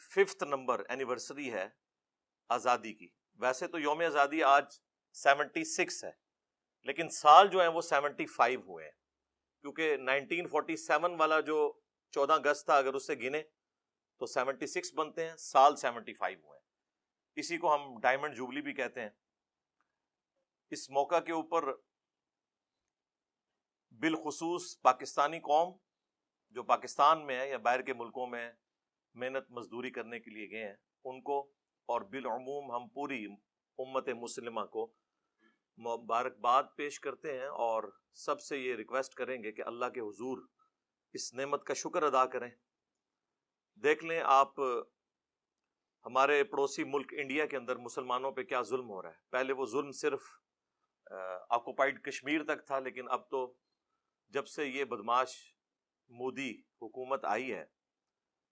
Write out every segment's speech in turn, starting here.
5th number anniversary ہے آزادی کی. ویسے تو یوم آزادی آج 76 ہے، لیکن سال جو ہیں وہ 75 ہوئے ہیں، کیونکہ 1947 والا جو 14 اگست تھا اگر اس سے گنے تو 76 بنتے ہیں، سال 75 ہوئے ہیں. اسی کو ہم ڈائمنڈ جوبلی بھی کہتے ہیں. اس موقع کے اوپر بالخصوص پاکستانی قوم جو پاکستان میں ہے یا باہر کے ملکوں میں محنت مزدوری کرنے کے لیے گئے ہیں ان کو، اور بالعموم ہم پوری امت مسلمہ کو مبارکباد پیش کرتے ہیں، اور سب سے یہ ریکویسٹ کریں گے کہ اللہ کے حضور اس نعمت کا شکر ادا کریں. دیکھ لیں آپ ہمارے پڑوسی ملک انڈیا کے اندر مسلمانوں پہ کیا ظلم ہو رہا ہے. پہلے وہ ظلم صرف آکوپائڈ کشمیر تک تھا، لیکن اب تو جب سے یہ بدماش مودی حکومت آئی ہے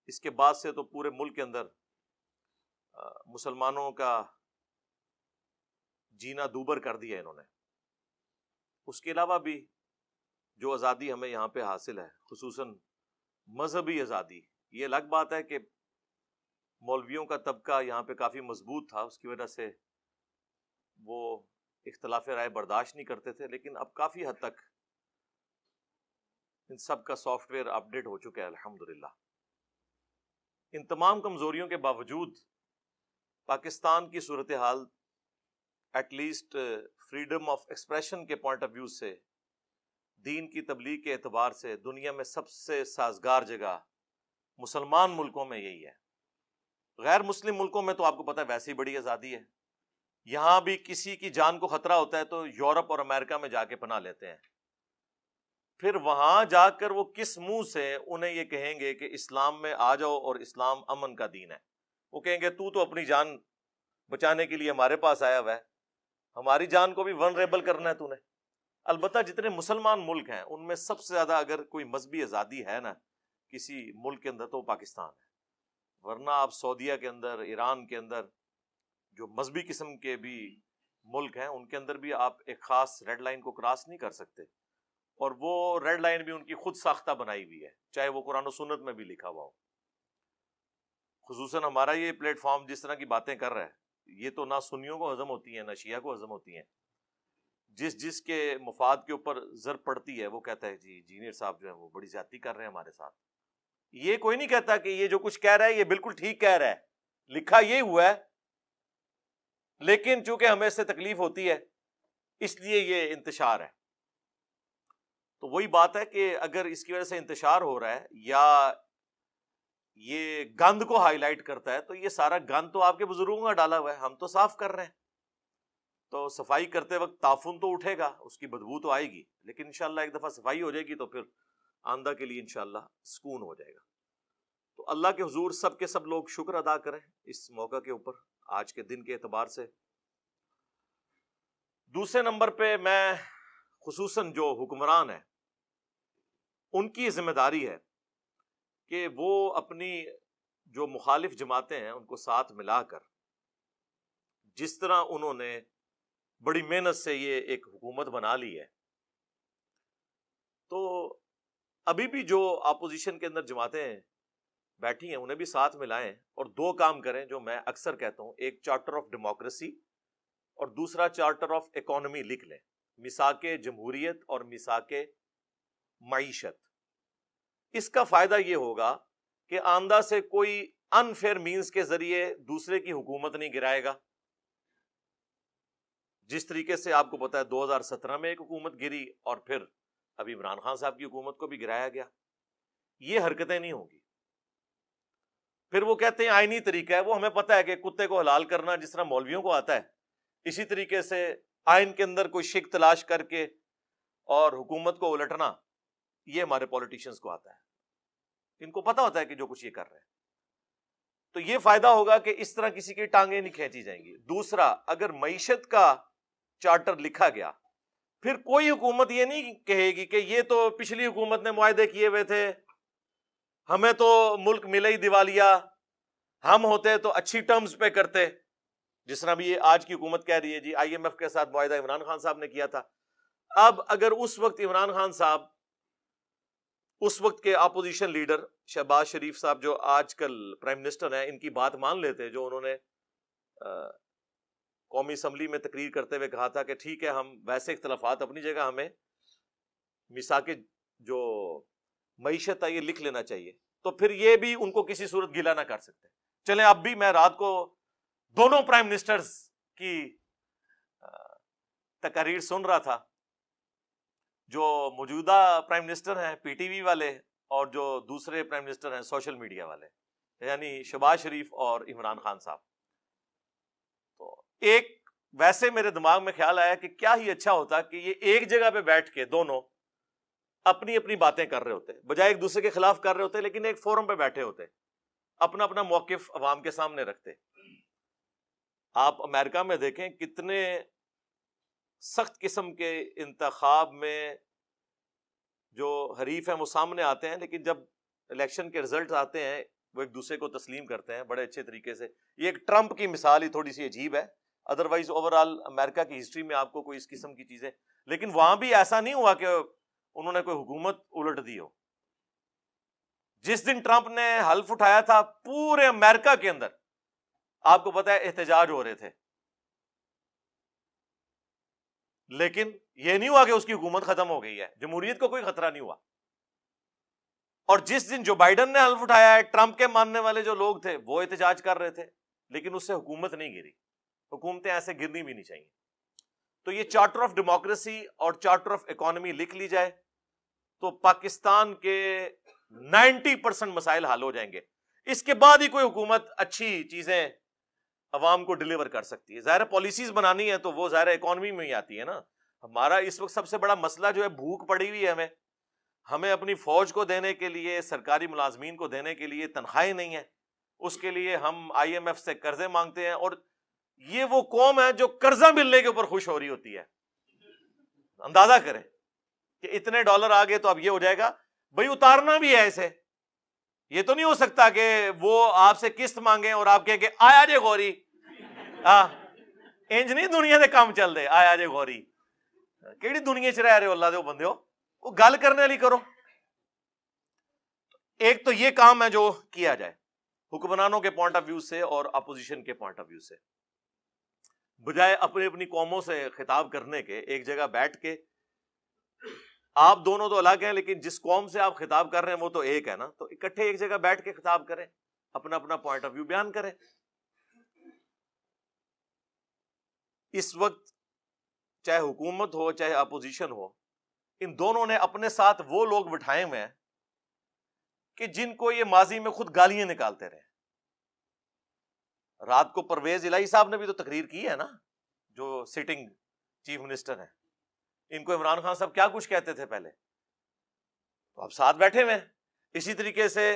اس کے بعد سے تو پورے ملک کے اندر مسلمانوں کا جینا دوبر کر دیا انہوں نے. اس کے علاوہ بھی جو آزادی ہمیں یہاں پہ حاصل ہے، خصوصاً مذہبی آزادی، یہ الگ بات ہے کہ مولویوں کا طبقہ یہاں پہ کافی مضبوط تھا، اس کی وجہ سے وہ اختلاف رائے برداشت نہیں کرتے تھے، لیکن اب کافی حد تک ان سب کا سافٹ ویئر اپڈیٹ ہو چکا ہے الحمدللہ. ان تمام کمزوریوں کے باوجود پاکستان کی صورتحال at least freedom of expression کے پوائنٹ آف ویو سے، دین کی تبلیغ کے اعتبار سے دنیا میں سب سے سازگار جگہ مسلمان ملکوں میں یہی ہے. غیر مسلم ملکوں میں تو آپ کو پتہ ہے ویسے ہی بڑی آزادی ہے، یہاں بھی کسی کی جان کو خطرہ ہوتا ہے تو یورپ اور امریکہ میں جا کے پناہ لیتے ہیں. پھر وہاں جا کر وہ کس منہ سے انہیں یہ کہیں گے کہ اسلام میں آ جاؤ اور اسلام امن کا دین ہے؟ وہ کہیں گے تو اپنی جان بچانے کے لیے ہمارے پاس آیا ہوا ہے، ہماری جان کو بھی ونریبل کرنا ہے تو نے. البتہ جتنے مسلمان ملک ہیں ان میں سب سے زیادہ اگر کوئی مذہبی آزادی ہے نا کسی ملک کے اندر تو وہ پاکستان ہے. ورنہ آپ سعودیہ کے اندر، ایران کے اندر، جو مذہبی قسم کے بھی ملک ہیں ان کے اندر بھی آپ ایک خاص ریڈ لائن کو کراس نہیں کر سکتے، اور وہ ریڈ لائن بھی ان کی خود ساختہ بنائی ہوئی ہے، چاہے وہ قرآن و سنت میں بھی لکھا ہوا ہو. خصوصاً ہمارا یہ پلیٹ فارم جس طرح کی باتیں کر رہا ہے یہ تو نہ سنیوں کو ہضم ہوتی ہیں نہ شیعہ کو ہضم ہوتی ہیں. جس کے مفاد کے اوپر زر پڑتی ہے وہ کہتا ہے جی انجینئر صاحب جو ہے وہ بڑی زیادتی کر رہے ہیں ہمارے ساتھ. یہ کوئی نہیں کہتا کہ یہ جو کچھ کہہ رہا ہے یہ بالکل ٹھیک کہہ رہا ہے، لکھا یہ ہوا ہے، لیکن چونکہ ہمیں اس سے تکلیف ہوتی ہے اس لیے یہ انتشار ہے. تو وہی بات ہے کہ اگر اس کی وجہ سے انتشار ہو رہا ہے یا یہ گند کو ہائی لائٹ کرتا ہے تو یہ سارا گند تو آپ کے بزرگوں کا ڈالا ہوا ہے، ہم تو صاف کر رہے ہیں. تو صفائی کرتے وقت تعفن تو اٹھے گا، اس کی بدبو تو آئے گی، لیکن انشاءاللہ ایک دفعہ صفائی ہو جائے گی تو پھر آئندہ کے لیے انشاءاللہ سکون ہو جائے گا. تو اللہ کے حضور سب کے سب لوگ شکر ادا کریں اس موقع کے اوپر آج کے دن کے اعتبار سے. دوسرے نمبر پہ میں خصوصاً جو حکمران ہیں ان کی ذمہ داری ہے کہ وہ اپنی جو مخالف جماعتیں ہیں ان کو ساتھ ملا کر، جس طرح انہوں نے بڑی محنت سے یہ ایک حکومت بنا لی ہے، تو ابھی بھی جو اپوزیشن کے اندر جماعتیں بیٹھی ہیں انہیں بھی ساتھ ملائیں اور دو کام کریں جو میں اکثر کہتا ہوں، ایک چارٹر آف ڈیموکریسی اور دوسرا چارٹر آف اکانومی لکھ لیں، میثاق جمہوریت اور میثاق معیشت. اس کا فائدہ یہ ہوگا کہ آئندہ سے کوئی انفیئر مینز کے ذریعے دوسرے کی حکومت نہیں گرائے گا. جس طریقے سے آپ کو پتا ہے 2017 میں ایک حکومت گری اور پھر ابھی عمران خان صاحب کی حکومت کو بھی گرایا گیا، یہ حرکتیں نہیں ہوں گی. پھر وہ کہتے ہیں آئینی طریقہ ہے، وہ ہمیں پتہ ہے کہ کتے کو حلال کرنا جس طرح مولویوں کو آتا ہے اسی طریقے سے آئین کے اندر کوئی شک تلاش کر کے اور حکومت کو الٹنا یہ ہمارے پولیٹیشنز کو آتا ہے، ان کو پتہ ہوتا ہے کہ جو کچھ یہ کر رہے ہیں. تو یہ فائدہ ہوگا کہ اس طرح کسی کی ٹانگیں نہیں کھینچی جائیں گی. دوسرا، اگر معیشت کا چارٹر لکھا گیا پھر کوئی حکومت یہ نہیں کہے گی کہ یہ تو پچھلی حکومت نے معاہدے کیے ہوئے تھے، ہمیں تو ملک ملے ہی دیوالیہ، ہم ہوتے تو اچھی ٹرمز پہ کرتے. جس طرح بھی یہ آج کی حکومت کہہ رہی ہے جی آئی ایم ایف کے ساتھ معاہدہ عمران خان صاحب نے کیا تھا. اب اگر اس وقت عمران خان صاحب اس وقت کے اپوزیشن لیڈر شہباز شریف صاحب جو آج کل پرائم منسٹر ہیں، ان کی بات مان لیتے، جو انہوں نے قومی اسمبلی میں تقریر کرتے ہوئے کہا تھا کہ ٹھیک ہے ہم ویسے اختلافات اپنی جگہ، ہمیں میثاق جو معیشت ہے یہ لکھ لینا چاہیے، تو پھر یہ بھی ان کو کسی صورت گلا نہ کر سکتے۔ چلیں اب بھی میں رات کو دونوں پرائم منسٹرز کی تقاریر سن رہا تھا، جو موجودہ پرائم منسٹر ہیں پی ٹی وی والے اور جو دوسرے پرائم منسٹر ہیں سوشل میڈیا والے، یعنی شہباز شریف اور عمران خان صاحب۔ تو ایک ویسے میرے دماغ میں خیال آیا کہ کیا ہی اچھا ہوتا کہ یہ ایک جگہ پہ بیٹھ کے دونوں اپنی اپنی باتیں کر رہے ہوتے، بجائے ایک دوسرے کے خلاف کر رہے ہوتے، لیکن ایک فورم پہ بیٹھے ہوتے، اپنا اپنا موقف عوام کے سامنے رکھتے۔ آپ امریکہ میں دیکھیں کتنے سخت قسم کے انتخاب میں جو حریف ہیں وہ سامنے آتے ہیں، لیکن جب الیکشن کے رزلٹ آتے ہیں وہ ایک دوسرے کو تسلیم کرتے ہیں بڑے اچھے طریقے سے۔ یہ ایک ٹرمپ کی مثال ہی تھوڑی سی عجیب ہے، ادروائز اوورآل امریکہ کی ہسٹری میں آپ کو کوئی اس قسم کی چیزیں، لیکن وہاں بھی ایسا نہیں ہوا کہ انہوں نے کوئی حکومت الٹ دی ہو۔ جس دن ٹرمپ نے حلف اٹھایا تھا پورے امریکہ کے اندر آپ کو پتا ہے احتجاج ہو رہے تھے، لیکن یہ نہیں ہوا کہ اس کی حکومت ختم ہو گئی ہے، جمہوریت کو کوئی خطرہ نہیں ہوا۔ اور جس دن جو بائیڈن نے حلف اٹھایا ہے، ٹرمپ کے ماننے والے جو لوگ تھے وہ احتجاج کر رہے تھے، لیکن اس سے حکومت نہیں گری۔ حکومتیں ایسے گرنی بھی نہیں چاہیے۔ تو یہ چارٹر آف ڈیموکریسی اور چارٹر آف اکانومی لکھ لی جائے تو پاکستان کے 90% مسائل حل ہو جائیں گے۔ اس کے بعد ہی کوئی حکومت اچھی چیزیں عوام کو ڈیلیور کر سکتی ہے۔ ظاہر پالیسیز بنانی ہے تو وہ ظاہر اکانومی میں ہی آتی ہے نا۔ ہمارا اس وقت سب سے بڑا مسئلہ جو ہے بھوک پڑی ہوئی ہے، ہمیں اپنی فوج کو دینے کے لیے، سرکاری ملازمین کو دینے کے لیے تنخواہیں نہیں ہیں، اس کے لیے ہم آئی ایم ایف سے قرضے مانگتے ہیں، اور یہ وہ قوم ہے جو قرضہ ملنے کے اوپر خوش ہو رہی ہوتی ہے۔ اندازہ کریں کہ اتنے ڈالر آ گئے تو اب یہ ہو جائے گا، بھئی اتارنا بھی ہے اسے۔ یہ تو نہیں ہو سکتا کہ وہ آپ سے قسط مانگیں اور آپ کہیں کہ آیا جے غوری، انج نہیں دنیا دے کام چل دے، آیا جے غوری۔ کیڑی دنیا چ رہ رہے ہو اللہ دے بندے ہو، وہ گل کرنے والی کرو۔ ایک تو یہ کام ہے جو کیا جائے حکمرانوں کے پوائنٹ آف ویو سے اور اپوزیشن کے پوائنٹ آف ویو سے، بجائے اپنی اپنی قوموں سے خطاب کرنے کے ایک جگہ بیٹھ کے، آپ دونوں تو الگ ہیں لیکن جس قوم سے آپ خطاب کر رہے ہیں وہ تو ایک ہے نا، تو اکٹھے ایک جگہ بیٹھ کے خطاب کریں، اپنا اپنا پوائنٹ آف ویو بیان کریں۔ اس وقت چاہے حکومت ہو چاہے اپوزیشن ہو، ان دونوں نے اپنے ساتھ وہ لوگ بٹھائے ہوئے ہیں کہ جن کو یہ ماضی میں خود گالیاں نکالتے رہے۔ رات کو پرویز الہی صاحب نے بھی تو تقریر کی ہے نا، جو سٹنگ چیف منسٹر ہیں، ان کو عمران خان صاحب کیا کچھ کہتے تھے پہلے، تو اب ساتھ بیٹھے ہوئے ہیں۔ اسی طریقے سے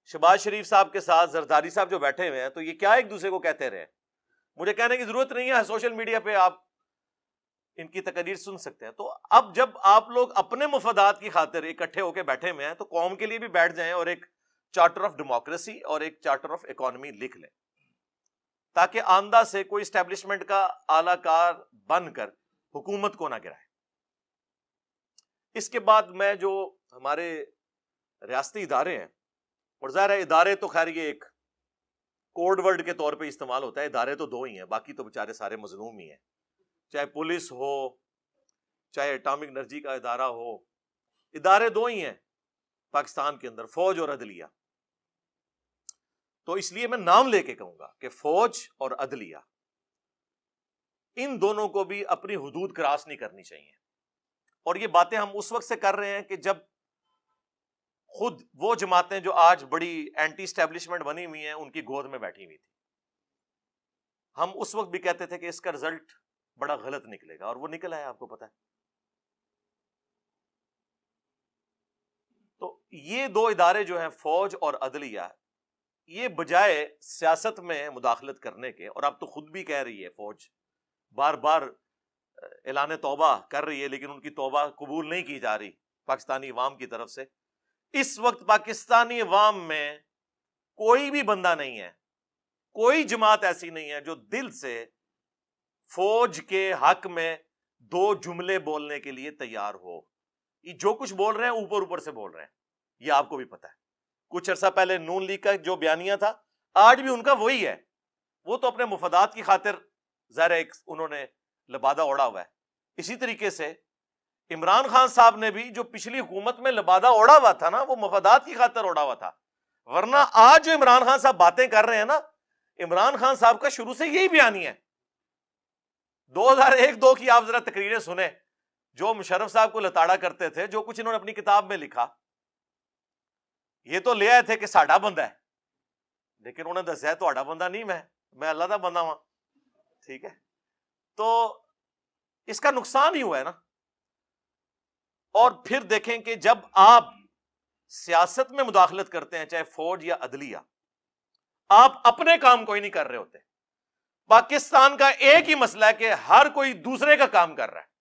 شہباز شریف صاحب کے ساتھ زرداری صاحب جو بیٹھے ہوئے ہیں، تو یہ کیا ایک دوسرے کو کہتے رہے۔ مجھے کہنے کی ضرورت نہیں ہے، سوشل میڈیا پہ آپ ان کی تقریر سن سکتے ہیں۔ تو اب جب آپ لوگ اپنے مفادات کی خاطر اکٹھے ہو کے بیٹھے ہوئے ہیں تو قوم کے لیے بھی بیٹھ جائیں اور ایک چارٹر آف ڈیموکریسی اور ایک چارٹر آف اکانومی لکھ لیں، تاکہ آئندہ سے کوئی اسٹیبلشمنٹ کا اعلی کار بن کر حکومت کو نہ گرائے۔ اس کے بعد میں جو ہمارے ریاستی ادارے ہیں، اور ظاہر ہے ادارے تو خیر یہ ایک کوڈ ورڈ کے طور پہ استعمال ہوتا ہے، ادارے تو دو ہی ہیں، باقی تو بیچارے سارے مظلوم ہی ہیں، چاہے پولیس ہو چاہے ایٹامک انرجی کا ادارہ ہو، ادارے دو ہی ہیں پاکستان کے اندر، فوج اور عدلیہ۔ تو اس لیے میں نام لے کے کہوں گا کہ فوج اور عدلیہ، ان دونوں کو بھی اپنی حدود کراس نہیں کرنی چاہیے۔ اور یہ باتیں ہم اس وقت سے کر رہے ہیں کہ جب خود وہ جماعتیں جو آج بڑی اینٹی اسٹیبلشمنٹ بنی ہوئی ہیں ان کی گود میں بیٹھی ہوئی تھی، ہم اس وقت بھی کہتے تھے کہ اس کا رزلٹ بڑا غلط نکلے گا، اور وہ نکلا ہے، آپ کو پتا ہے۔ تو یہ دو ادارے جو ہیں فوج اور عدلیہ، یہ بجائے سیاست میں مداخلت کرنے کے، اور اب تو خود بھی کہہ رہی ہے فوج، بار بار اعلان توبہ کر رہی ہے لیکن ان کی توبہ قبول نہیں کی جا رہی پاکستانی عوام کی طرف سے۔ اس وقت پاکستانی عوام میں کوئی بھی بندہ نہیں ہے، کوئی جماعت ایسی نہیں ہے جو دل سے فوج کے حق میں دو جملے بولنے کے لیے تیار ہو۔ یہ جو کچھ بول رہے ہیں اوپر اوپر سے بول رہے ہیں، یہ آپ کو بھی پتا ہے. کچھ عرصہ پہلے نون لیگ کا جو بیانیہ تھا آج بھی ان کا وہی ہے. وہ تو اپنے مفادات کی خاطر ظاہر ایک انہوں نے لبادہ اوڑا ہوا ہے. اسی طریقے سے عمران خان صاحب نے بھی جو پچھلی حکومت میں لبادہ اوڑا ہوا تھا نا, وہ مفادات کی خاطر اوڑا ہوا تھا. ورنہ آج جو عمران خان صاحب باتیں کر رہے ہیں نا, عمران خان صاحب کا شروع سے یہی بیانیہ ہے. 2001-2 کی آپ ذرا تقریریں سنیں, جو مشرف صاحب کو لتاڑا کرتے تھے, جو کچھ انہوں نے اپنی کتاب میں لکھا, یہ تو لے آئے تھے کہ ساڈا بندہ ہے, لیکن انہوں نے دسیا تہاڈا بندہ نہیں, میں اللہ دا بندہ ہوں. ٹھیک ہے, تو اس کا نقصان ہی ہوا ہے نا. اور پھر دیکھیں کہ جب آپ سیاست میں مداخلت کرتے ہیں, چاہے فوج یا عدلیہ, آپ اپنے کام کوئی نہیں کر رہے ہوتے. پاکستان کا ایک ہی مسئلہ ہے کہ ہر کوئی دوسرے کا کام کر رہا ہے.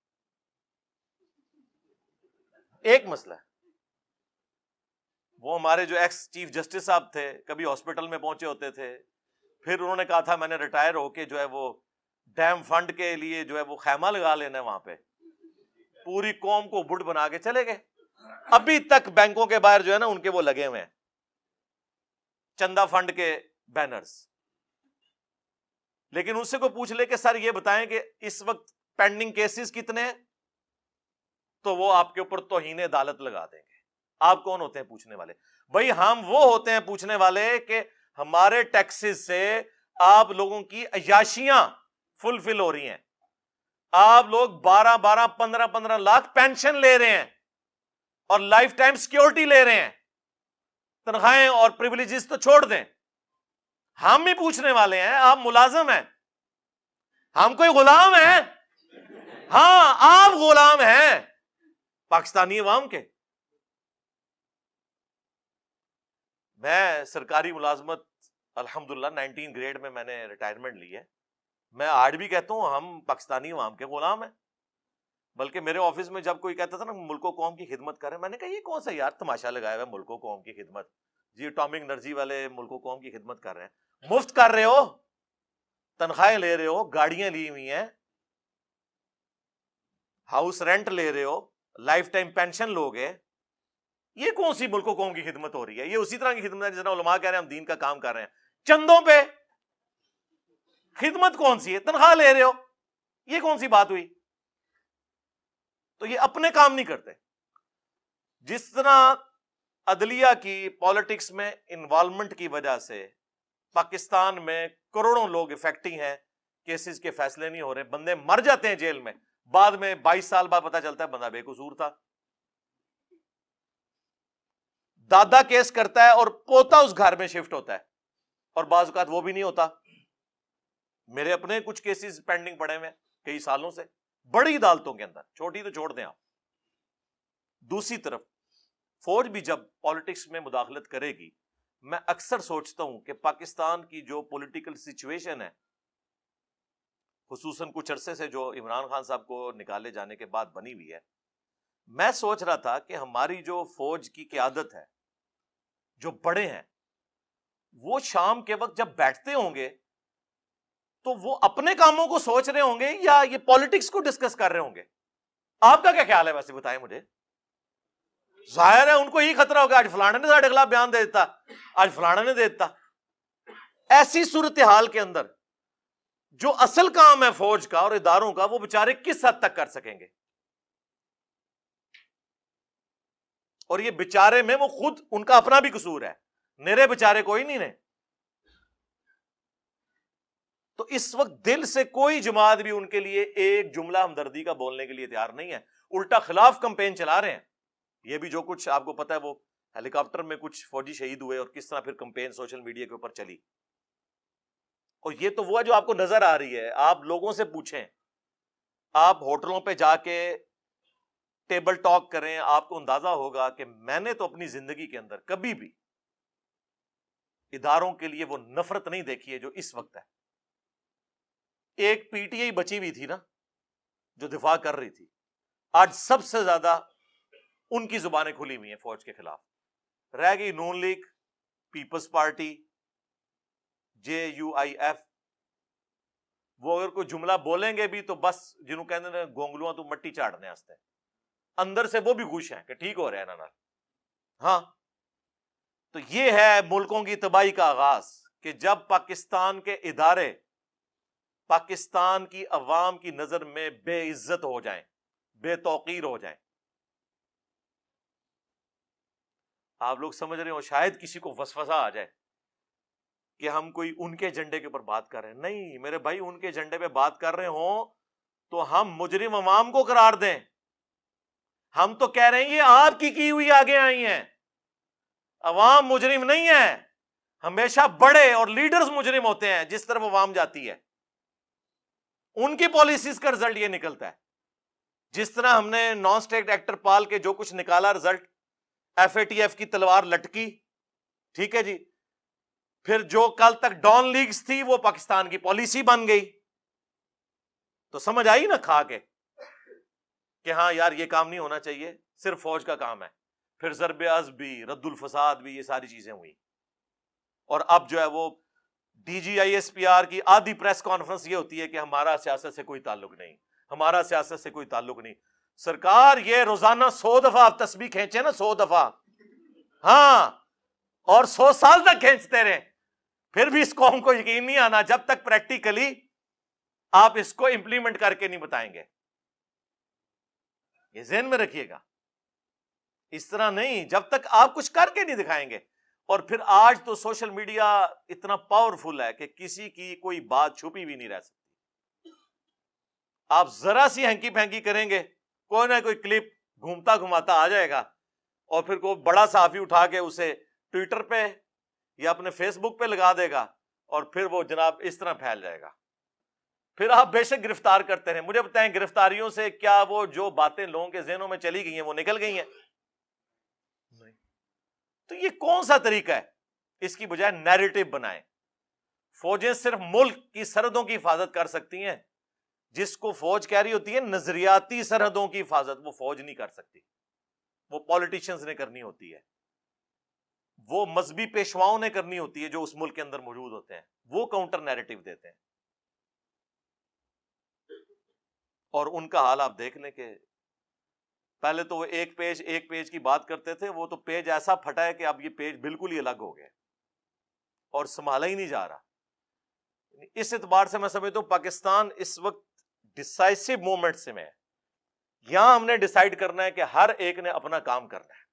ایک مسئلہ ہے. وہ ہمارے جو ایکس چیف جسٹس صاحب تھے, کبھی ہاسپٹل میں پہنچے ہوتے تھے, پھر انہوں نے کہا تھا میں نے ریٹائر ہو کے جو ہے وہ ڈیم فنڈ کے لیے جو ہے وہ خیمہ لگا لینا ہے وہاں پہ, پوری قوم کو بڈ بنا کے چلے گئے. ابھی تک بینکوں کے باہر جو ہے نا ان کے وہ لگے ہوئے ہیں چندہ فنڈ کے بینرز. لیکن ان سے کوئی پوچھ لے کہ سر یہ بتائیں کہ اس وقت پینڈنگ کیسز کتنے ہیں, تو وہ آپ کے اوپر توہین عدالت لگا دیں گے. آپ کون ہوتے ہیں پوچھنے والے؟ بھائی ہم وہ ہوتے ہیں پوچھنے والے کہ ہمارے ٹیکسز سے آپ لوگوں کی عیاشیاں فلفل ہو رہی ہیں. آپ لوگ 12 15 لاکھ پینشن لے رہے ہیں اور لائف ٹائم سیکیورٹی لے رہے ہیں. تنخواہیں اور پریویلیجز تو چھوڑ دیں, ہم بھی پوچھنے والے ہیں. آپ ملازم ہیں, ہم کوئی غلام ہیں؟ ہاں آپ غلام ہیں پاکستانی عوام کے. میں سرکاری ملازمت الحمدللہ 19 گریڈ میں نے ریٹائرمنٹ لی ہے. میں آج بھی کہتا ہوں ہم پاکستانی عوام کے غلام ہیں. بلکہ میرے آفس میں جب کوئی کہتا تھا نا ملک و قوم کی خدمت کریں, میں نے کہا یہ کون سا یار تماشا لگایا ہوا ہے ملک و قوم کی خدمت, جی اٹامک انرجی والے ملک و قوم کی خدمت کر رہے ہیں. مفت کر رہے ہو, تنخواہیں لے رہے ہو, گاڑیاں لی ہوئی ہیں, ہاؤس رینٹ لے رہے ہو, لائف ٹائم پینشن لوگے, یہ کون سی ملک و قوم کی خدمت ہو رہی ہے؟ یہ اسی طرح کی خدمت ہے جس طرح علماء کہہ رہے ہیں ہم دین کا کام کر رہے ہیں. چندوں پہ خدمت کون سی ہے؟ تنخواہ لے رہے ہو, یہ کون سی بات ہوئی؟ تو یہ اپنے کام نہیں کرتے. جس طرح عدلیہ کی پالیٹکس میں انوالومنٹ کی وجہ سے پاکستان میں کروڑوں لوگ افیکٹنگ ہیں, کیسز کے فیصلے نہیں ہو رہے, بندے مر جاتے ہیں جیل میں, بعد میں 22 سال بعد پتا چلتا ہے بندہ بے قصور تھا. دادا کیس کرتا ہے اور پوتا اس گھر میں شفٹ ہوتا ہے, اور بعض اوقات وہ بھی نہیں ہوتا. میرے اپنے کچھ کیسز پینڈنگ پڑے ہوئے کئی سالوں سے بڑی عدالتوں کے اندر, چھوٹی تو چھوڑ دیں آپ. دوسری طرف فوج بھی جب پالیٹکس میں مداخلت کرے گی, میں اکثر سوچتا ہوں کہ پاکستان کی جو پولیٹیکل سچویشن ہے, خصوصاً کچھ عرصے سے جو عمران خان صاحب کو نکالے جانے کے بعد بنی ہوئی ہے, میں سوچ رہا تھا کہ ہماری جو فوج کی قیادت ہے, جو بڑے ہیں, وہ شام کے وقت جب بیٹھتے ہوں گے تو وہ اپنے کاموں کو سوچ رہے ہوں گے یا یہ پالیٹکس کو ڈسکس کر رہے ہوں گے؟ آپ کا کیا خیال ہے ویسے بتائیں مجھے. ظاہر ہے ان کو یہی خطرہ ہوگا آج فلانے نے ساڑھے خلاف بیان دے دیتا, آج فلانے نے دے دیتا. ایسی صورتحال کے اندر جو اصل کام ہے فوج کا اور اداروں کا, وہ بیچارے کس حد تک کر سکیں گے؟ اور یہ بیچارے میں وہ خود ان کا اپنا بھی قصور ہے, میرے بیچارے کوئی نہیں نے. تو اس وقت دل سے کوئی جماعت بھی ان کے لیے ایک جملہ ہمدردی کا بولنے کے لیے تیار نہیں ہے, الٹا خلاف کمپین چلا رہے ہیں. یہ بھی جو کچھ آپ کو پتا ہے, وہ ہیلی کاپٹر میں کچھ فوجی شہید ہوئے اور کس طرح پھر کمپین سوشل میڈیا کے اوپر چلی. اور یہ تو وہ ہے جو آپ کو نظر آ رہی ہے. آپ لوگوں سے پوچھیں, آپ ہوٹلوں پہ جا کے ٹیبل ٹاک کریں, آپ کو اندازہ ہوگا کہ میں نے تو اپنی زندگی کے اندر کبھی بھی اداروں کے لیے وہ نفرت نہیں دیکھی ہے جو اس وقت ہے. ایک پی ٹی آئی بچی ہوئی تھی نا جو دفاع کر رہی تھی, آج سب سے زیادہ ان کی زبانیں کھلی ہوئی ہیں فوج کے خلاف. رہ گئی نون لیگ, پیپلز پارٹی, JUIF. وہ اگر کوئی جملہ بولیں گے بھی تو بس جنہوں کہتے ہیں گونگلواں تو مٹی چاڑنے آستے ہیں, اندر سے وہ بھی خوش ہیں کہ ٹھیک ہو رہے ہیں نا. ہاں تو یہ ہے ملکوں کی تباہی کا آغاز، کہ جب پاکستان کے ادارے پاکستان کی عوام کی نظر میں بے عزت ہو جائیں، بے توقیر ہو جائیں۔ آپ لوگ سمجھ رہے ہو، شاید کسی کو وسوسہ آ جائے کہ ہم کوئی ان کے ایجنڈے کے اوپر بات کر رہے ہیں۔ نہیں میرے بھائی، ان کے ایجنڈے پہ بات کر رہے ہوں تو ہم مجرم عوام کو قرار دیں۔ ہم تو کہہ رہے ہیں یہ آپ کی ہوئی آگے آئی ہیں، عوام مجرم نہیں ہے۔ ہمیشہ بڑے اور لیڈرز مجرم ہوتے ہیں جس طرف عوام جاتی ہے، ان کی پالیسیز کا رزلٹ یہ نکلتا ہے۔ جس طرح ہم نے نان اسٹیٹ ایکٹر پال کے جو کچھ نکالا result, F A T F کی تلوار لٹکی، ٹھیک ہے جی، پھر جو کل تک ڈان لیگز تھی وہ پاکستان کی پالیسی بن گئی، تو سمجھ آئی نا کھا کے کہ ہاں یار یہ کام نہیں ہونا چاہیے، صرف فوج کا کام ہے۔ پھر ضرب عضب بھی، رد الفساد بھی، یہ ساری چیزیں ہوئی۔ اور اب جو ہے وہ D G I S P R کی آدھی پریس کانفرنس یہ ہوتی ہے کہ ہمارا سیاست سے کوئی تعلق نہیں، ہمارا سیاست سے کوئی تعلق نہیں۔ سرکار یہ روزانہ 100 دفعہ آپ تسبیح کھینچے نا، 100 دفعہ، ہاں، اور 100 سال تک کھینچتے رہے، پھر بھی اس قوم کو یقین نہیں آنا جب تک پریکٹیکلی آپ اس کو امپلیمنٹ کر کے نہیں بتائیں گے۔ یہ ذہن میں رکھیے گا، اس طرح نہیں، جب تک آپ کچھ کر کے نہیں دکھائیں گے۔ اور پھر آج تو سوشل میڈیا اتنا پاورفل ہے کہ کسی کی کوئی بات چھپی بھی نہیں رہ سکتی۔ آپ ذرا سی ہینکی پھینکی کریں گے، کوئی نہ کوئی کلپ گھومتا گھماتا آ جائے گا، اور پھر کوئی بڑا صحافی اٹھا کے اسے ٹویٹر پہ یا اپنے فیس بک پہ لگا دے گا، اور پھر وہ جناب اس طرح پھیل جائے گا۔ پھر آپ بے شک گرفتار کرتے ہیں، مجھے بتائیں گرفتاریوں سے کیا وہ جو باتیں لوگوں کے ذہنوں میں چلی گئی ہیں وہ نکل گئی ہیں؟ نہیں۔ تو یہ کون سا طریقہ ہے؟ اس کی بجائے نیریٹو بنائیں۔ فوجیں صرف ملک کی سرحدوں کی حفاظت کر سکتی ہیں، جس کو فوج کہہ رہی ہوتی ہے نظریاتی سرحدوں کی حفاظت، وہ فوج نہیں کر سکتی، وہ پولیٹیشنز نے کرنی ہوتی ہے، وہ مذہبی پیشواؤں نے کرنی ہوتی ہے جو اس ملک کے اندر موجود ہوتے ہیں، وہ کاؤنٹر نیریٹو دیتے ہیں۔ اور ان کا حال آپ دیکھ لیں کہ پہلے تو وہ ایک پیج کی بات کرتے تھے، وہ تو پیج ایسا پھٹا ہے کہ اب یہ پیج بالکل ہی الگ ہو گیا اور سنبھالا ہی نہیں جا رہا۔ اس اعتبار سے میں سمجھتا ہوں پاکستان اس وقت ڈیسائسو مومنٹ سے میں ہے۔ یہاں ہم نے ڈیسائیڈ کرنا ہے کہ ہر ایک نے اپنا کام کرنا ہے۔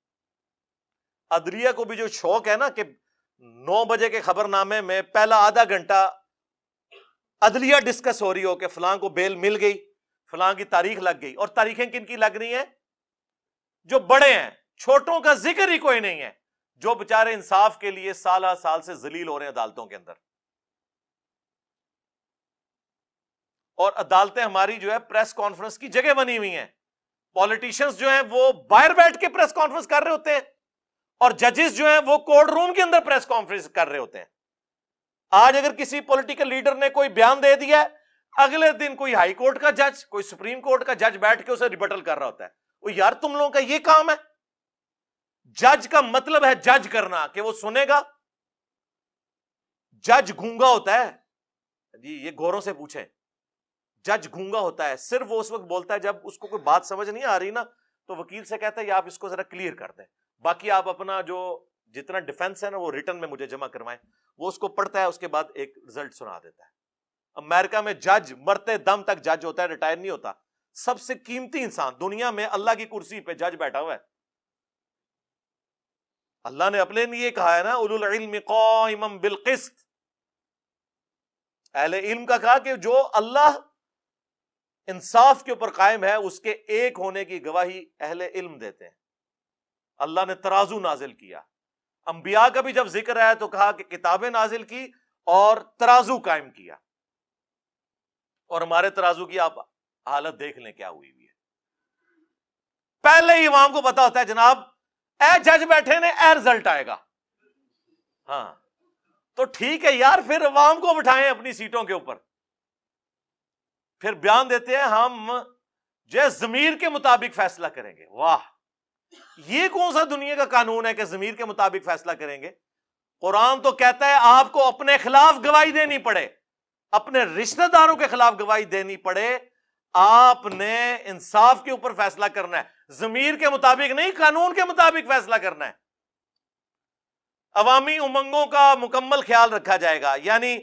عدلیہ کو بھی جو شوق ہے نا کہ 9 بجے کے خبر نامے میں پہلا آدھا گھنٹہ عدلیہ ڈسکس ہو رہی ہو کہ فلاں کو بیل مل گئی، فلاں کی تاریخ لگ گئی، اور تاریخیں کن کی لگ رہی ہیں؟ جو بڑے ہیں، چھوٹوں کا ذکر ہی کوئی نہیں ہے، جو بےچارے انصاف کے لیے سالہ سال سے ذلیل ہو رہے ہیں عدالتوں کے اندر۔ اور عدالتیں ہماری جو ہے پریس کانفرنس کی جگہ بنی ہوئی ہیں، پولیٹیشنز جو ہیں وہ باہر بیٹھ کے پریس کانفرنس کر رہے ہوتے ہیں، اور ججز جو ہیں وہ کورٹ روم کے اندر پریس کانفرنس کر رہے ہوتے ہیں۔ آج اگر کسی پولیٹیکل لیڈر نے کوئی بیان دے دیا ہے، اگلے دن کوئی ہائی کورٹ کا جج، کوئی سپریم کورٹ کا جج بیٹھ کے اسے ریبٹل کر رہا ہوتا ہے۔ وہ یار تم لوگوں کا یہ کام ہے؟ جج کا مطلب ہے جج کرنا، کہ وہ سنے گا۔ جج گونگا ہوتا ہے جی، یہ گوروں سے پوچھیں، جج گونگا ہوتا ہے، صرف وہ اس وقت بولتا ہے جب اس کو کوئی بات سمجھ نہیں آ رہی نا، تو وکیل سے کہتا ہے یا آپ اس کو ذرا کلیئر کر دیں، باقی آپ اپنا جو جتنا ڈیفنس ہے نا وہ ریٹن میں مجھے جمع کروائیں۔ وہ اس کو پڑھتا ہے، اس کے بعد ایک رزلٹ سنا دیتا ہے۔ امریکہ میں جج مرتے دم تک جج ہوتا ہے، ریٹائر نہیں ہوتا۔ سب سے قیمتی انسان دنیا میں اللہ کی کرسی پہ جج بیٹھا ہوا ہے۔ اللہ نے اپنے لیے کہا ہے نا اولو العلم قائما بالقسط، اہل علم کا کہا کہ جو اللہ انصاف کے اوپر قائم ہے اس کے ایک ہونے کی گواہی اہل علم دیتے ہیں۔ اللہ نے ترازو نازل کیا، انبیاء کا بھی جب ذکر آیا تو کہا کہ کتابیں نازل کی اور ترازو قائم کیا۔ اور ہمارے ترازو کی آپ حالت دیکھ لیں کیا ہوئی ہے۔ پہلے ہی عوام کو پتا ہوتا ہے جناب اے جج بیٹھے نے، اے رزلٹ آئے گا۔ ہاں تو ٹھیک ہے یار، پھر عوام کو بٹھائیں اپنی سیٹوں کے اوپر، پھر بیان دیتے ہیں ہم جو ضمیر کے مطابق فیصلہ کریں گے۔ واہ، یہ کون سا دنیا کا قانون ہے کہ ضمیر کے مطابق فیصلہ کریں گے؟ قرآن تو کہتا ہے آپ کو اپنے خلاف گواہی دینی پڑے، اپنے رشتہ داروں کے خلاف گواہی دینی پڑے، آپ نے انصاف کے اوپر فیصلہ کرنا ہے، ضمیر کے مطابق نہیں، قانون کے مطابق فیصلہ کرنا ہے۔ عوامی امنگوں کا مکمل خیال رکھا جائے گا، یعنی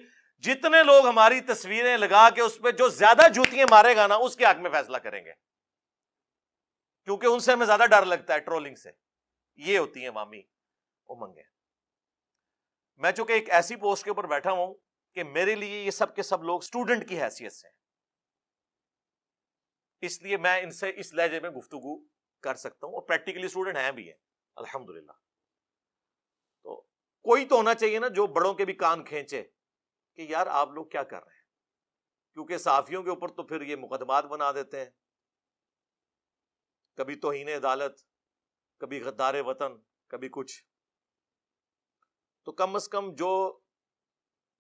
جتنے لوگ ہماری تصویریں لگا کے اس پہ جو زیادہ جوتیاں مارے گا نا اس کے حق میں فیصلہ کریں گے، کیونکہ ان سے ہمیں زیادہ ڈر لگتا ہے ٹرولنگ سے. یہ ہوتی ہیں عوامی امنگیں. میں چونکہ ایک ایسی پوسٹ کے اوپر بیٹھا ہوں کہ میرے لیے یہ سب کے سب لوگ اسٹوڈنٹ کی حیثیت سے ہیں، اس لیے میں ان سے اس لہجے میں گفتگو کر سکتا ہوں، اور پریکٹیکلی اسٹوڈنٹ ہیں بھی ہیں الحمدللہ. تو کوئی تو ہونا چاہیے نا جو بڑوں کے بھی کان کھینچے کہ یار آپ لوگ کیا کر رہے ہیں، کیونکہ صحافیوں کے اوپر تو پھر یہ مقدمات بنا دیتے ہیں، کبھی توہین عدالت، کبھی غدار وطن، کبھی کچھ. تو کم از کم جو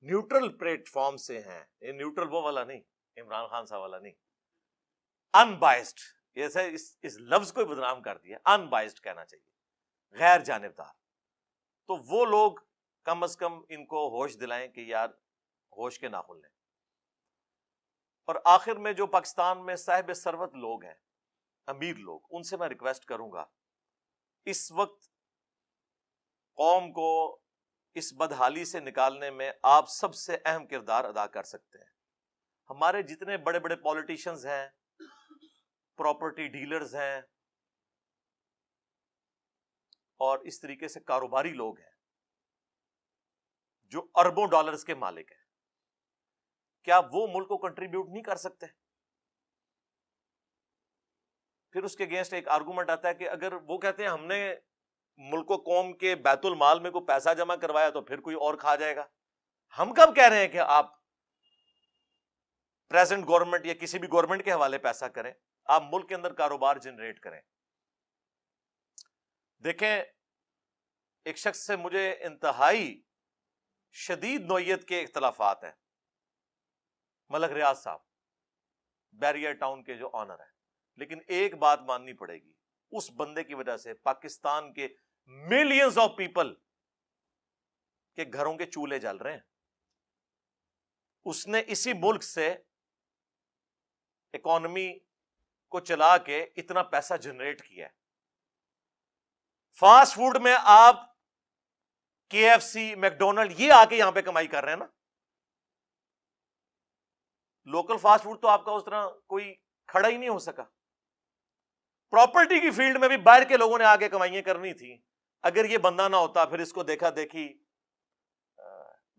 نیوٹرل پلیٹ فارم سے ہیں، یہ نیوٹرل وہ والا نہیں، عمران خان صاحب والا نہیں، ان بائسڈ، جیسے اس لفظ کو بدنام کر دیا، ان بائسڈ کہنا چاہیے، غیر جانبدار. تو وہ لوگ کم از کم ان کو ہوش دلائیں کہ یار ہوش کے ناخن لیں. اور آخر میں جو پاکستان میں صاحب ثروت لوگ ہیں، امیر لوگ، ان سے میں ریکویسٹ کروں گا، اس وقت قوم کو اس بدحالی سے نکالنے میں آپ سب سے اہم کردار ادا کر سکتے ہیں. ہمارے جتنے بڑے بڑے پولیٹیشنز ہیں، پراپرٹی ڈیلرز ہیں، اور اس طریقے سے کاروباری لوگ ہیں جو اربوں ڈالرز کے مالک ہیں، کیا وہ ملک کو کنٹریبیوٹ نہیں کر سکتے؟ پھر اس کے اگینسٹ ایک آرگومنٹ آتا ہے کہ اگر وہ کہتے ہیں ہم نے ملک و قوم کے بیت المال میں کوئی پیسہ جمع کروایا تو پھر کوئی اور کھا جائے گا. ہم کب کہہ رہے ہیں کہ آپ پریزنٹ گورنمنٹ یا کسی بھی گورنمنٹ کے حوالے پیسہ کریں؟ آپ ملک کے اندر کاروبار جنریٹ کریں. دیکھیں، ایک شخص سے مجھے انتہائی شدید نوعیت کے اختلافات ہیں، ملک ریاض صاحب، بیریر ٹاؤن کے جو آنر ہیں، لیکن ایک بات ماننی پڑے گی، اس بندے کی وجہ سے پاکستان کے ملینز آف پیپل کے گھروں کے چولہے جل رہے ہیں. اس نے اسی ملک سے اکانومی کو چلا کے اتنا پیسہ جنریٹ کیا ہے. فاسٹ فوڈ میں آپ KFC، میکڈونلڈ، یہ آ کے یہاں پہ کمائی کر رہے ہیں نا. لوکل فاسٹ فوڈ تو آپ کا اس طرح کوئی کھڑا ہی نہیں ہو سکا. پراپرٹی کی فیلڈ میں بھی باہر کے لوگوں نے آگے کمائیاں کرنی تھی. اگر یہ بندہ نہ ہوتا، پھر اس کو دیکھا دیکھی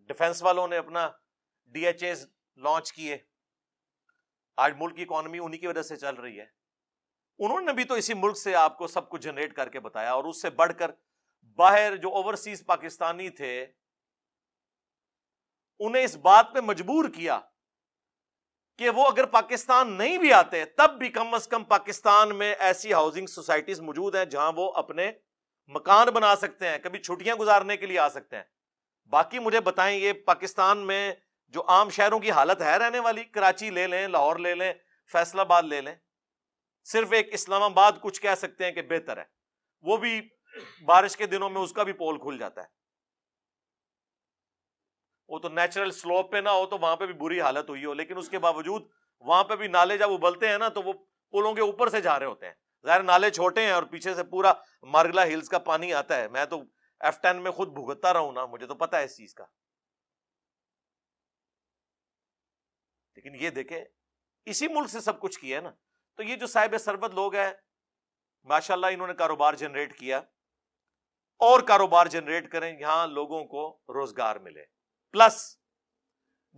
ڈیفنس والوں نے اپنا DHAs لانچ کیے، آج ملک کی اکانومی انہی کی وجہ سے چل رہی ہے. انہوں نے بھی تو اسی ملک سے آپ کو سب کچھ جنریٹ کر کے بتایا، اور اس سے بڑھ کر باہر جو اوورسیز پاکستانی تھے انہیں اس بات پہ مجبور کیا کہ وہ اگر پاکستان نہیں بھی آتے تب بھی کم از کم پاکستان میں ایسی ہاؤسنگ سوسائٹیز موجود ہیں جہاں وہ اپنے مکان بنا سکتے ہیں، کبھی چھٹیاں گزارنے کے لیے آ سکتے ہیں. باقی مجھے بتائیں، یہ پاکستان میں جو عام شہروں کی حالت ہے رہنے والی، کراچی لے لیں، لاہور لے لیں، فیصل آباد لے لیں، صرف ایک اسلام آباد کچھ کہہ سکتے ہیں کہ بہتر ہے، وہ بھی بارش کے دنوں میں اس کا بھی پول کھل جاتا ہے. وہ تو نیچرل سلوپ پہ نہ ہو تو وہاں پہ بھی بری حالت ہوئی ہو، لیکن اس کے باوجود وہاں پہ بھی نالے جب ابلتے ہیں نا تو وہ پلوں کے اوپر سے جا رہے ہوتے ہیں. ظاہر نالے چھوٹے ہیں اور پیچھے سے پورا مارگلا ہلز کا پانی آتا ہے. میں تو F10 میں خود بھگتتا رہا ہوں نا، مجھے تو پتا ہے اس چیز کا. لیکن یہ دیکھیں اسی ملک سے سب کچھ کیا ہے نا. تو یہ جو صاحب ثروت لوگ ہیں ماشاءاللہ انہوں نے کاروبار جنریٹ کیا، اور کاروبار جنریٹ کریں، یہاں لوگوں کو روزگار ملے، پلس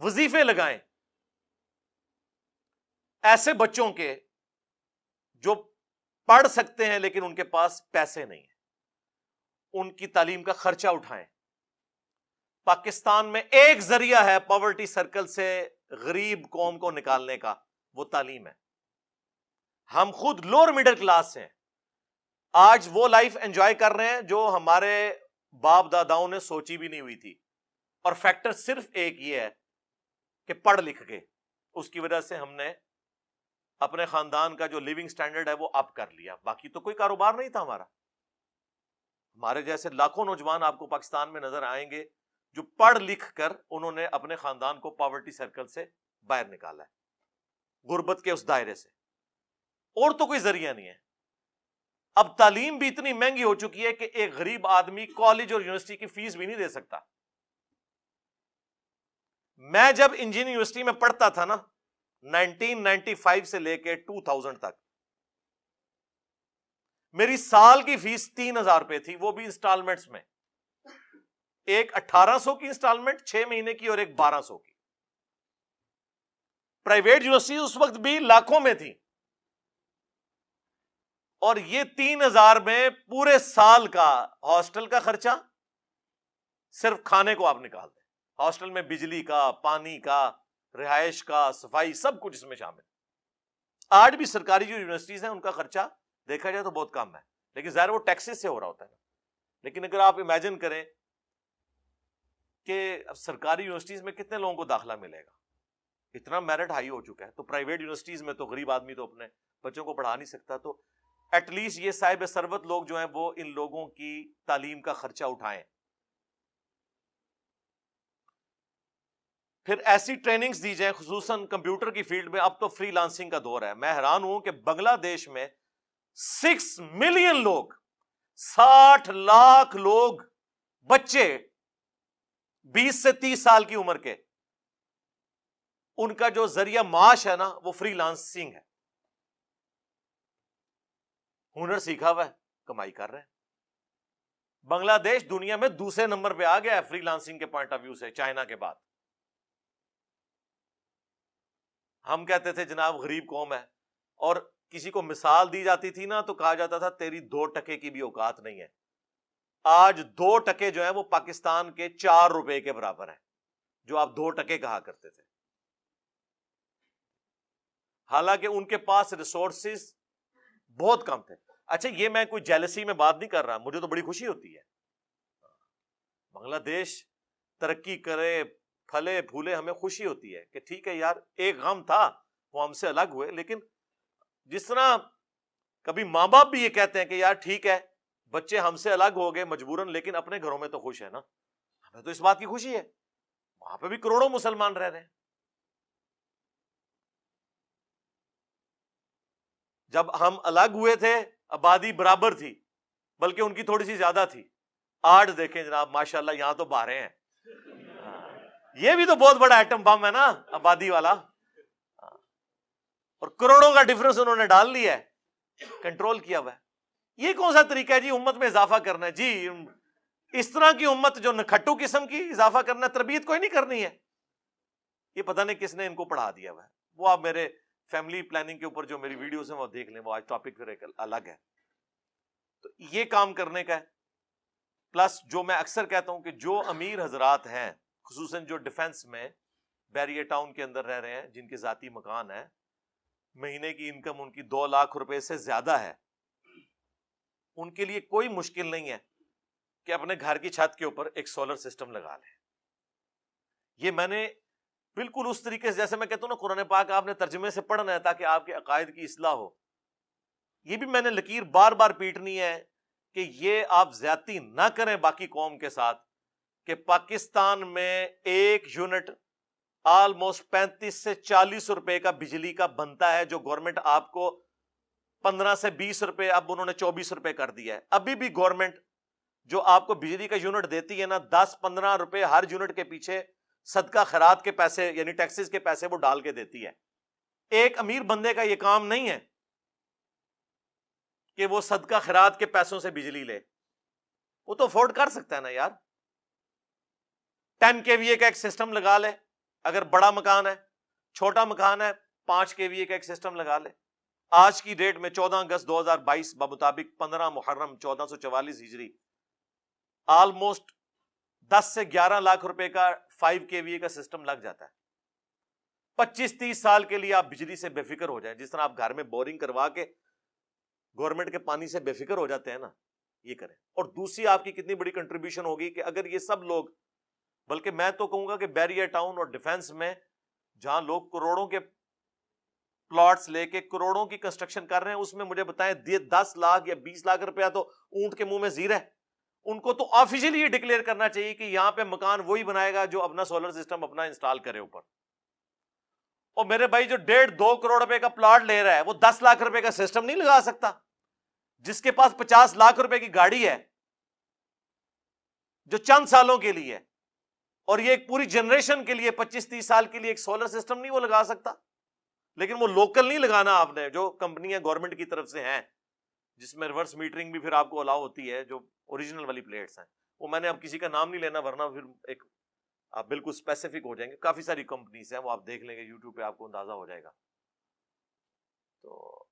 وظیفے لگائیں ایسے بچوں کے جو پڑھ سکتے ہیں لیکن ان کے پاس پیسے نہیں ہیں، ان کی تعلیم کا خرچہ اٹھائیں. پاکستان میں ایک ذریعہ ہے پاورٹی سرکل سے غریب قوم کو نکالنے کا، وہ تعلیم ہے. ہم خود لوور مڈل کلاس ہیں، آج وہ لائف انجوائے کر رہے ہیں جو ہمارے باپ داداؤں نے سوچی بھی نہیں ہوئی تھی. اور فیکٹر صرف ایک یہ ہے کہ پڑھ لکھ کے اس کی وجہ سے ہم نے اپنے خاندان کا جو لیونگ سٹینڈرڈ ہے وہ اپ کر لیا. باقی تو کوئی کاروبار نہیں تھا ہمارا. ہمارے جیسے لاکھوں نوجوان آپ کو پاکستان میں نظر آئیں گے جو پڑھ لکھ کر انہوں نے اپنے خاندان کو پاورٹی سرکل سے باہر نکالا ہے، غربت کے اس دائرے سے، اور تو کوئی ذریعہ نہیں ہے. اب تعلیم بھی اتنی مہنگی ہو چکی ہے کہ ایک غریب آدمی کالج اور یونیورسٹی کی فیس بھی نہیں دے سکتا. میں جب انجینئرنگ یونیورسٹی میں پڑھتا تھا نا 1995 سے لے کے 2000 تک میری سال کی فیس 3000 روپے تھی, وہ بھی انسٹالمنٹس میں, ایک 1800 کی انسٹالمنٹ 6 مہینے کی اور ایک 1200 کی. پرائیویٹ یونیورسٹی اس وقت بھی لاکھوں میں تھی, اور یہ 3000 میں پورے سال کا ہاسٹل کا خرچہ, صرف کھانے کو آپ نکال دیں, ہاسٹل میں بجلی کا, پانی کا, رہائش کا, صفائی, سب کچھ اس میں شامل. آج بھی سرکاری جو یونیورسٹیز ہیں ان کا خرچہ دیکھا جائے تو بہت کم ہے, لیکن ظاہر وہ ٹیکسز سے ہو رہا ہوتا ہے نا. لیکن اگر آپ امیجن کریں کہ سرکاری یونیورسٹیز میں کتنے لوگوں کو داخلہ ملے گا, اتنا میرٹ ہائی ہو چکا ہے, تو پرائیویٹ یونیورسٹیز میں تو غریب آدمی تو اپنے بچوں کو پڑھا نہیں سکتا, تو ایٹ لیسٹ یہ صاحب ثروت لوگ جو ہیں وہ ان لوگوں کی تعلیم کا خرچہ اٹھائیں. پھر ایسی ٹریننگز دی جائیں, خصوصاً کمپیوٹر کی فیلڈ میں. اب تو فری لانسنگ کا دور ہے. میں حیران ہوں کہ بنگلہ دیش میں 6 ملین لوگ, 60 لاکھ لوگ, بچے 20 سے 30 سال کی عمر کے, ان کا جو ذریعہ معاش ہے نا وہ فری لانسنگ ہے. ہنر سیکھا ہوا ہے, کمائی کر رہے ہیں. بنگلہ دیش دنیا میں دوسرے نمبر پہ آ گیا ہے فری لانسنگ کے پوائنٹ آف ویو سے, چائنا کے بعد. ہم کہتے تھے جناب غریب قوم ہے, اور کسی کو مثال دی جاتی تھی نا تو کہا جاتا تھا تیری 2 ٹکے کی بھی اوقات نہیں ہے. آج 2 ٹکے جو ہیں وہ پاکستان کے 4 روپے کے برابر ہیں, جو آپ 2 ٹکے کہا کرتے تھے. حالانکہ ان کے پاس ریسورسز بہت کم تھے. اچھا یہ میں کوئی جیلسی میں بات نہیں کر رہا, مجھے تو بڑی خوشی ہوتی ہے بنگلہ دیش ترقی کرے, پھلے پھولے, ہمیں خوشی ہوتی ہے کہ ٹھیک ہے یار, ایک غم تھا وہ ہم سے الگ ہوئے. لیکن جس طرح کبھی ماں باپ بھی یہ کہتے ہیں کہ یار ٹھیک ہے بچے ہم سے الگ ہو گئے مجبوراً, لیکن اپنے گھروں میں تو خوش ہے نا, ہمیں تو اس بات کی خوشی ہے. وہاں پہ بھی کروڑوں مسلمان رہ رہے ہیں. جب ہم الگ ہوئے تھے آبادی برابر تھی, بلکہ ان کی تھوڑی سی زیادہ تھی. آج دیکھیں جناب ماشاءاللہ یہاں تو بارے ہیں. یہ بھی تو بہت بڑا ایٹم بم ہے نا آبادی والا, اور کروڑوں کا ڈفرنس انہوں نے ڈال لیا ہے, کنٹرول کیا ہوا ہے. یہ کون سا طریقہ ہے جی امت میں اضافہ کرنا ہے؟ جی اس طرح کی امت جو نکھٹو قسم کی اضافہ کرنا ہے, تربیت کوئی نہیں کرنی ہے. یہ پتہ نہیں کس نے ان کو پڑھا دیا ہوا ہے. وہ آپ میرے فیملی پلاننگ کے اوپر جو میری ویڈیوز ہیں وہ دیکھ لیں, وہ آج ٹاپک پھر ایک الگ ہے. تو یہ کام کرنے کا ہے. پلس جو میں اکثر کہتا ہوں کہ جو امیر حضرات ہیں, خصوصاً جو ڈیفنس میں بیریئر ٹاؤن کے اندر رہ رہے ہیں, جن کے ذاتی مکان ہیں, مہینے کی انکم ان کی 2 لاکھ روپے سے زیادہ ہے, ان کے لیے کوئی مشکل نہیں ہے کہ اپنے گھر کی چھت کے اوپر ایک سولر سسٹم لگا لیں. یہ میں نے بالکل اس طریقے سے, جیسے میں کہتا ہوں نا قرآن پاک آپ نے ترجمے سے پڑھنا ہے تاکہ آپ کے عقائد کی اصلاح ہو, یہ بھی میں نے لکیر بار بار پیٹنی ہے کہ یہ آپ زیادتی نہ کریں باقی قوم کے ساتھ, کہ پاکستان میں 1 یونٹ آلموسٹ 35 سے 40 روپے کا بجلی کا بنتا ہے, جو گورنمنٹ آپ کو 15 سے 20 روپے, اب انہوں نے 24 روپے کر دیا ہے. ابھی بھی گورنمنٹ جو آپ کو بجلی کا یونٹ دیتی ہے نا, 10-15 روپے ہر یونٹ کے پیچھے صدقہ خیرات کے پیسے یعنی ٹیکسز کے پیسے وہ ڈال کے دیتی ہے. ایک امیر بندے کا یہ کام نہیں ہے کہ وہ صدقہ خیرات کے پیسوں سے بجلی لے, وہ تو افورڈ کر سکتا ہے نا یار. 10 kVA کا ایک سسٹم لگا لے, اگر بڑا مکان ہے, چھوٹا مکان ہے 5 kVA کا ایک سسٹم لگا لے. آج کی ڈیٹ میں 14 اگست 2022 بمطابق 15 محرم 1444 ہجری آلموسٹ 10 سے 11 لاکھ روپے کا 5 kVA کا سسٹم لگ جاتا ہے. 25-30 سال کے لیے آپ بجلی سے بے فکر ہو جائیں, جس طرح آپ گھر میں بورنگ کروا کے گورنمنٹ کے پانی سے بے فکر ہو جاتے ہیں نا, یہ کریں. اور دوسری آپ کی کتنی بڑی کنٹریبیوشن ہوگی کہ اگر یہ سب لوگ, بلکہ میں تو کہوں گا کہ بیریئر ٹاؤن اور ڈیفنس میں جہاں لوگ کروڑوں کے پلاٹس لے کے کروڑوں کی کنسٹرکشن کر رہے ہیں, اس میں مجھے بتائیں 10 لاکھ یا 20 لاکھ روپیہ تو اونٹ کے منہ میں زیر ہے. ان کو تو آفیشلی یہ ڈکلیئر کرنا چاہیے کہ یہاں پہ مکان وہی بنائے گا جو اپنا سولر سسٹم اپنا انسٹال کرے اوپر. اور میرے بھائی جو 1.5-2 کروڑ روپے کا پلاٹ لے رہا ہے وہ 10 لاکھ روپے کا سسٹم نہیں لگا سکتا. جس کے پاس 50 لاکھ روپے کی گاڑی ہے جو چند سالوں کے لیے ہے، اور یہ ایک پوری جنریشن کے لیے 25-30 سال کے لیے ایک سولر سسٹم نہیں وہ لگا سکتا. لیکن وہ لوکل نہیں لگانا آپ نے، جو کمپنیاں گورنمنٹ کی طرف سے ہیں جس میں ریورس میٹرنگ بھی پھر آپ کو الاؤ ہوتی ہے، جو اوریجنل والی پلیٹس ہیں. وہ میں نے اب کسی کا نام نہیں لینا ورنہ پھر ایک آپ بالکل اسپیسیفک ہو جائیں گے. کافی ساری کمپنیز ہیں، وہ آپ دیکھ لیں گے یوٹیوب پہ، آپ کو اندازہ ہو جائے گا. تو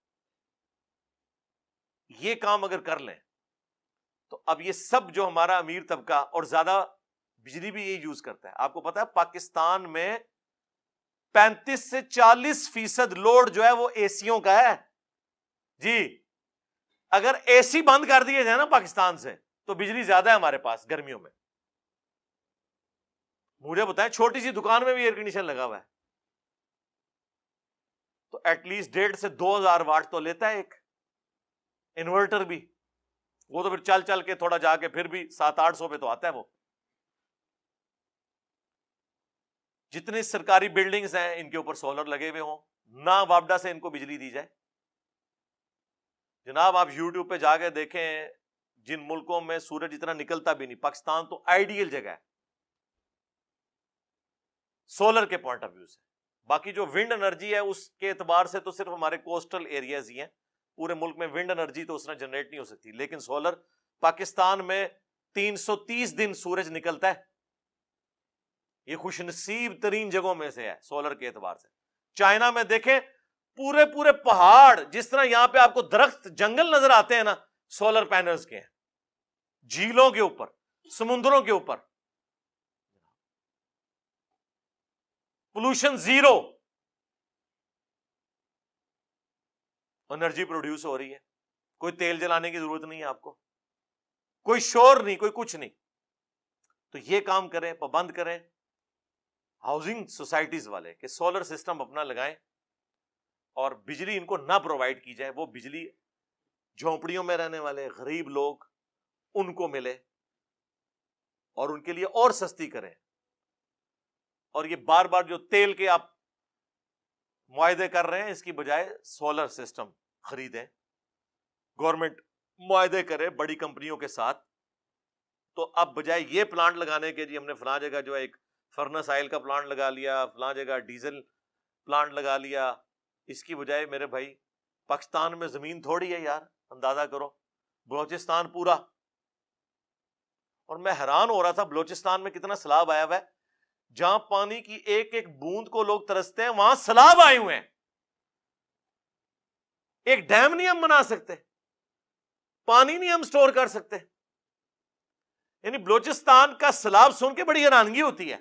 یہ کام اگر کر لیں تو اب یہ سب جو ہمارا امیر طبقہ اور زیادہ بجلی بھی یہ یوز کرتا ہے. آپ کو پتا ہے پاکستان میں 35 سے 40% لوڈ جو ہے وہ اے سیوں کا ہے. جی اگر اے سی بند کر دیے جائے نا پاکستان سے تو بجلی زیادہ ہے ہمارے پاس گرمیوں میں. مجھے بتائیں چھوٹی سی دکان میں بھی ایئر کنڈیشن لگا ہوا ہے تو ایٹ لیسٹ 1,500 سے 2,000 واٹ تو لیتا ہے ایک انورٹر بھی. وہ تو پھر چل چل کے تھوڑا جا کے پھر بھی 700-800 پہ تو آتا ہے. وہ جتنے سرکاری بلڈنگز ہیں ان کے اوپر سولر لگے ہوئے ہوں، نہ وابڈا سے ان کو بجلی دی جائے. جناب آپ یوٹیوب پہ جا کے دیکھیں جن ملکوں میں سورج اتنا نکلتا بھی نہیں، پاکستان تو آئیڈیل جگہ ہے سولر کے پوائنٹ آف ویو سے. باقی جو ونڈ انرجی ہے اس کے اعتبار سے تو صرف ہمارے کوسٹل ایریاز ہی ہیں، پورے ملک میں ونڈ انرجی تو اس طرح جنریٹ نہیں ہو سکتی. لیکن سولر پاکستان میں 330 دن سورج نکلتا ہے. یہ خوش نصیب ترین جگہوں میں سے ہے سولر کے اعتبار سے. چائنا میں دیکھیں پورے پورے پہاڑ، جس طرح یہاں پہ آپ کو درخت جنگل نظر آتے ہیں نا، سولر پینلز کے ہیں. جھیلوں کے اوپر، سمندروں کے اوپر، پولوشن زیرو، انرجی پروڈیوس ہو رہی ہے. کوئی تیل جلانے کی ضرورت نہیں ہے آپ کو، کوئی شور نہیں، کوئی کچھ نہیں. تو یہ کام کریں، پابند کریں ہاؤسنگ سوسائٹیز والے کہ سولر سسٹم اپنا لگائیں اور بجلی ان کو نہ پرووائڈ کی جائے. وہ بجلی جھونپڑیوں میں رہنے والے غریب لوگ ان کو ملے اور ان کے لیے اور سستی کریں. اور یہ بار بار جو تیل کے آپ معاہدے کر رہے ہیں اس کی بجائے سولر سسٹم خریدیں. گورنمنٹ معاہدے کرے بڑی کمپنیوں کے ساتھ. تو اب بجائے یہ پلانٹ لگانے کے جی ہم نے فلاں جگہ جو ہے ایک فرنس آئل کا پلانٹ لگا لیا، فلاں جگہ ڈیزل پلانٹ لگا لیا، اس کی بجائے میرے بھائی پاکستان میں زمین تھوڑی ہے یار، اندازہ کرو بلوچستان پورا. اور میں حیران ہو رہا تھا بلوچستان میں کتنا سیلاب آیا ہوا ہے. جہاں پانی کی ایک ایک بوند کو لوگ ترستے ہیں وہاں سیلاب آئے ہوئے ہیں. ایک ڈیم نہیں ہم بنا سکتے، پانی نہیں ہم سٹور کر سکتے. یعنی بلوچستان کا سیلاب سن کے بڑی حیرانگی ہوتی ہے.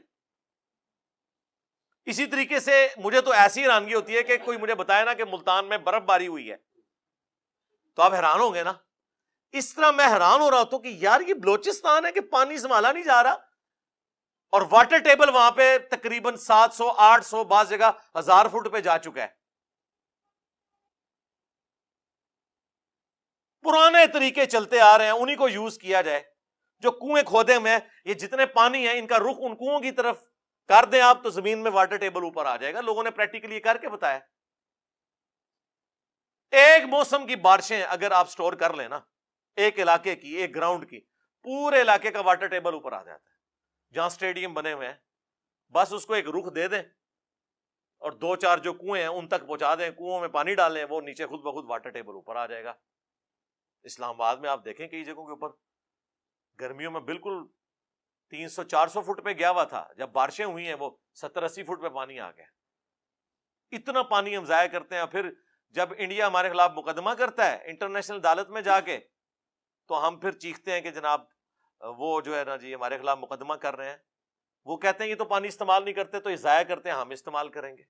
اسی طریقے سے مجھے تو ایسی حیرانگی ہوتی ہے کہ کوئی مجھے بتائے نا کہ ملتان میں برف باری ہوئی ہے تو آپ حیران ہوں گے نا. اس طرح میں حیران ہو رہا ہوں کہ یار یہ بلوچستان ہے کہ پانی سنبھالا نہیں جا رہا، اور واٹر ٹیبل وہاں پہ تقریباً 700-800 بعض جگہ 1000 فٹ پہ جا چکا ہے. پرانے طریقے چلتے آ رہے ہیں، انہی کو یوز کیا جائے. جو کنویں کھودے ہوئے یہ جتنے پانی ہیں ان کا رخ ان کنووں کی طرف کر دیں آپ تو زمین میں واٹر ٹیبل اوپر آ جائے گا. لوگوں نے پریکٹیکلی کر کے بتایا. ایک موسم کی بارشیں اگر آپ سٹور کر لیں نا، ایک علاقے کی، ایک گراؤنڈ کی، پورے علاقے کا واٹر ٹیبل اوپر آ جاتا ہے. جہاں سٹیڈیم بنے ہوئے ہیں بس اس کو ایک رخ دے دیں اور 2-4 جو کنویں ہیں ان تک پہنچا دیں، کنووں میں پانی ڈالیں، وہ نیچے خود بخود واٹر ٹیبل اوپر آ جائے گا. اسلام آباد میں آپ دیکھیں کئی جگہوں کے اوپر گرمیوں میں بالکل 300-400 فٹ پہ گیا ہوا تھا، جب بارشیں ہوئی ہیں وہ 70-80 فٹ پہ پانی آ گیا. اتنا پانی ہم ضائع کرتے ہیں. پھر جب انڈیا ہمارے خلاف مقدمہ کرتا ہے انٹرنیشنل عدالت میں جا کے تو ہم پھر چیختے ہیں کہ جناب وہ جو ہے نا جی ہمارے خلاف مقدمہ کر رہے ہیں. وہ کہتے ہیں یہ تو پانی استعمال نہیں کرتے تو یہ ضائع کرتے ہیں، ہم استعمال کریں گے.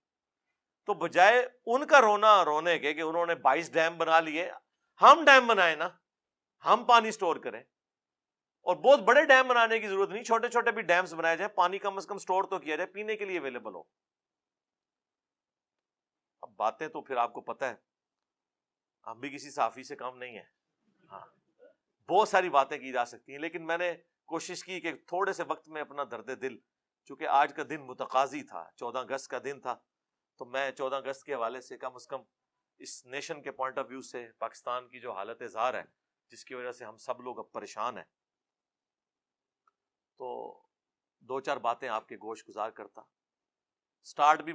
تو بجائے ان کا رونے کے کہ انہوں نے 22 ڈیم بنا لیے، ہم ڈیم بنائیں نا، ہم پانی سٹور کریں. اور بہت بڑے ڈیم بنانے کی ضرورت نہیں، چھوٹے چھوٹے بھی ڈیمز بنائے جائیں، پانی کم از کم سٹور تو کیا جائے، پینے کے لیے اویلیبل ہو. اب باتیں تو پھر آپ کو پتہ ہے ہم بھی کسی صحافی سے کم نہیں ہیں. ہاں بہت ساری باتیں کی جا سکتی ہیں، لیکن میں نے کوشش کی کہ تھوڑے سے وقت میں اپنا درد دل، چونکہ آج کا دن متقاضی تھا، 14 اگست کا دن تھا، تو میں 14 اگست کے حوالے سے کم از کم اس نیشن کے پوائنٹ آف ویو سے پاکستان کی جو حالت زار ہے جس کی وجہ سے ہم سب لوگ اب پریشان ہیں، تو دو چار باتیں آپ کے گوش گزار کرتا. سٹارٹ بھی